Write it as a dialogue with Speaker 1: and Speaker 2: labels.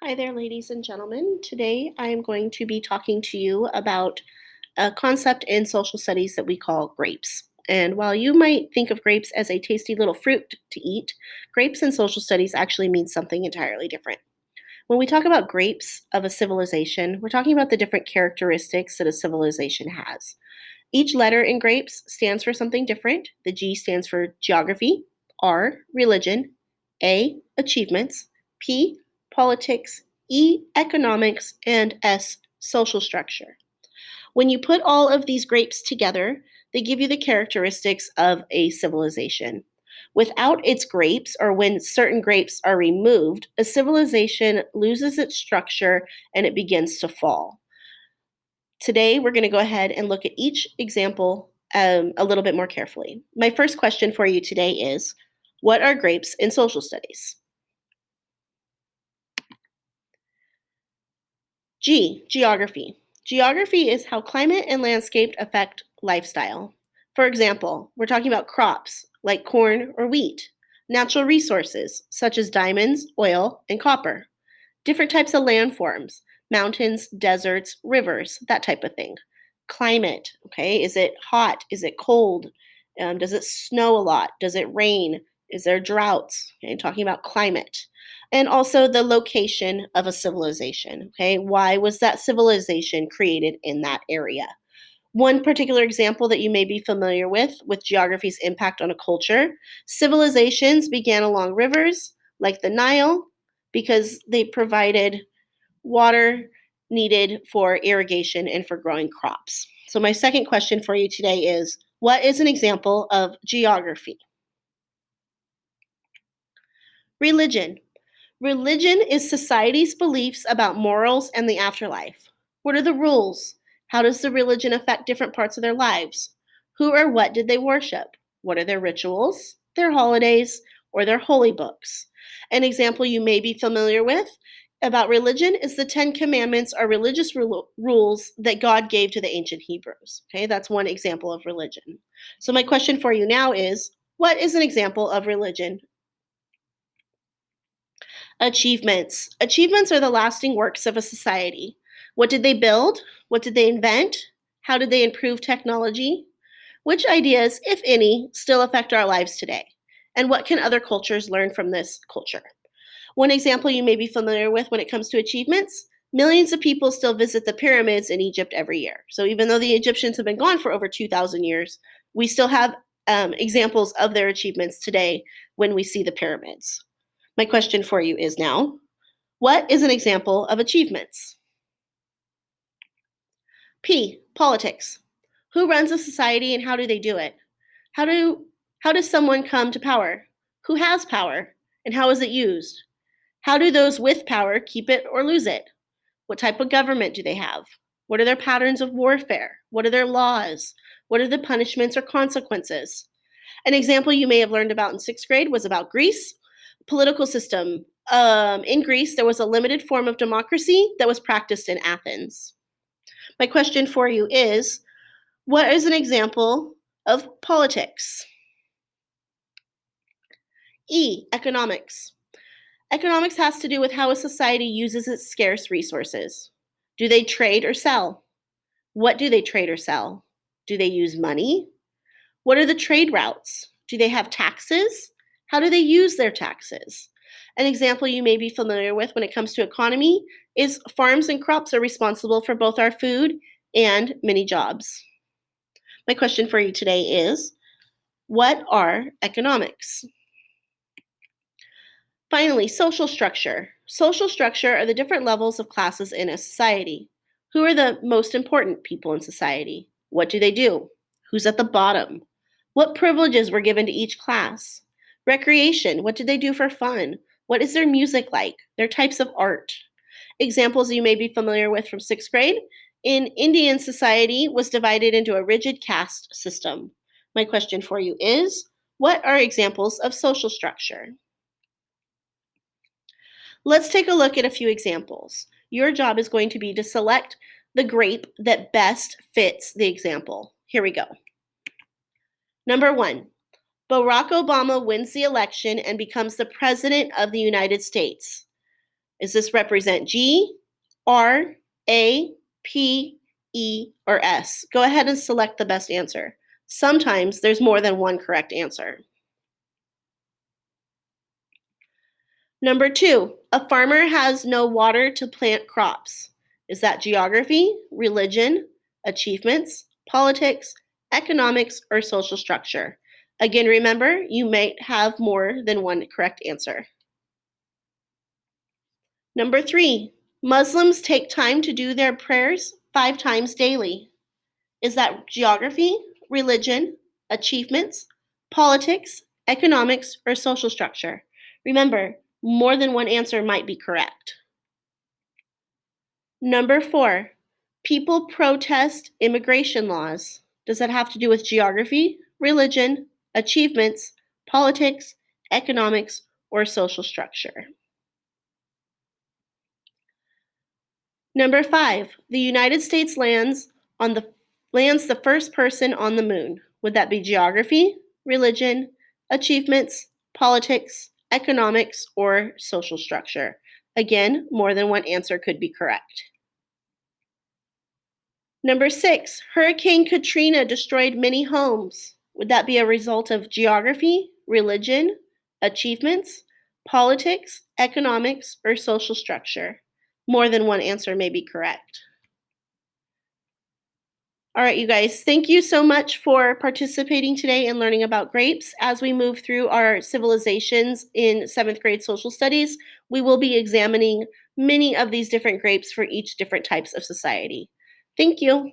Speaker 1: Hi there, ladies and gentlemen. Today I am going to be talking to you about a concept in social studies that we call grapes. And while you might think of grapes as a tasty little fruit to eat, grapes in social studies actually means something entirely different. When we talk about grapes of a civilization, we're talking about the different characteristics that a civilization has. Each letter in grapes stands for something different. The G stands for geography, R, religion, A, achievements, P, politics, E, economics, and S, social structure. When you put all of these grapes together, they give you the characteristics of a civilization. Without its grapes, or when certain grapes are removed, a civilization loses its structure and it begins to fall. Today, we're going to go ahead and look at each example a little bit more carefully. My first question for you today is, what are grapes in social studies? G, geography. Geography is how climate and landscape affect lifestyle. For example, we're talking about crops like corn or wheat, natural resources such as diamonds, oil, and copper, different types of landforms, mountains, deserts, rivers, that type of thing. Climate, okay, is it hot? Is it cold? Does it snow a lot? Does it rain? Is there droughts? Okay, talking about climate. And also the location of a civilization, okay? Why was that civilization created in that area? One particular example that you may be familiar with geography's impact on a culture, civilizations began along rivers like the Nile because they provided water needed for irrigation and for growing crops. So, my second question for you today is, what is an example of geography? Religion. Religion is society's beliefs about morals and the afterlife. What are the rules? How does the religion affect different parts of their lives? Who or what did they worship? What are their rituals, their holidays, or their holy books? An example you may be familiar with about religion is the Ten Commandments are religious rules that God gave to the ancient Hebrews. Okay, that's one example of religion. So, my question for you now is, what is an example of religion? Achievements. Achievements are the lasting works of a society. What did they build? What did they invent? How did they improve technology? Which ideas, if any, still affect our lives today? And what can other cultures learn from this culture? One example you may be familiar with when it comes to achievements, millions of people still visit the pyramids in Egypt every year. So even though the Egyptians have been gone for over 2,000 years, we still have examples of their achievements today when we see the pyramids. My question for you is now, what is an example of achievements? P, politics. Who runs a society and how do they do it? How do how does someone come to power? Who has power and how is it used? How do those with power keep it or lose it? What type of government do they have? What are their patterns of warfare? What are their laws? What are the punishments or consequences? An example you may have learned about in sixth grade was about Greece. Political system. In Greece, there was a limited form of democracy that was practiced in Athens. My question for you is, what is an example of politics? E, economics. Economics has to do with how a society uses its scarce resources. Do they trade or sell? What do they trade or sell? Do they use money? What are the trade routes? Do they have taxes? How do they use their taxes? An example you may be familiar with when it comes to economy is farms and crops are responsible for both our food and many jobs. My question for you today is, what are economics? Finally, social structure. Social structure are the different levels of classes in a society. Who are the most important people in society? What do they do? Who's at the bottom? What privileges were given to each class? Recreation. What did they do for fun? What is their music like? Their types of art. Examples you may be familiar with from sixth grade. In Indian society was divided into a rigid caste system. My question for you is, what are examples of social structure? Let's take a look at a few examples. Your job is going to be to select the grape that best fits the example. Here we go. Number 1, Barack Obama wins the election and becomes the President of the United States. Does this represent G, R, A, P, E, or S? Go ahead and select the best answer. Sometimes there's more than one correct answer. Number 2, a farmer has no water to plant crops. Is that geography, religion, achievements, politics, economics, or social structure? Again, remember, you might have more than one correct answer. Number 3, Muslims take time to do their prayers 5 times daily. Is that geography, religion, achievements, politics, economics, or social structure? Remember, more than one answer might be correct. Number 4, people protest immigration laws. Does that have to do with geography, religion, achievements, politics, economics, or social structure? Number 5, the United States lands the first person on the moon. Would that be geography, religion, achievements, politics, economics, or social structure? Again, more than one answer could be correct. Number 6, Hurricane Katrina destroyed many homes. Would that be a result of geography, religion, achievements, politics, economics, or social structure? More than one answer may be correct. All right, you guys, thank you so much for participating today and learning about grapes. As we move through our civilizations in 7th grade social studies, we will be examining many of these different grapes for each different types of society. Thank you.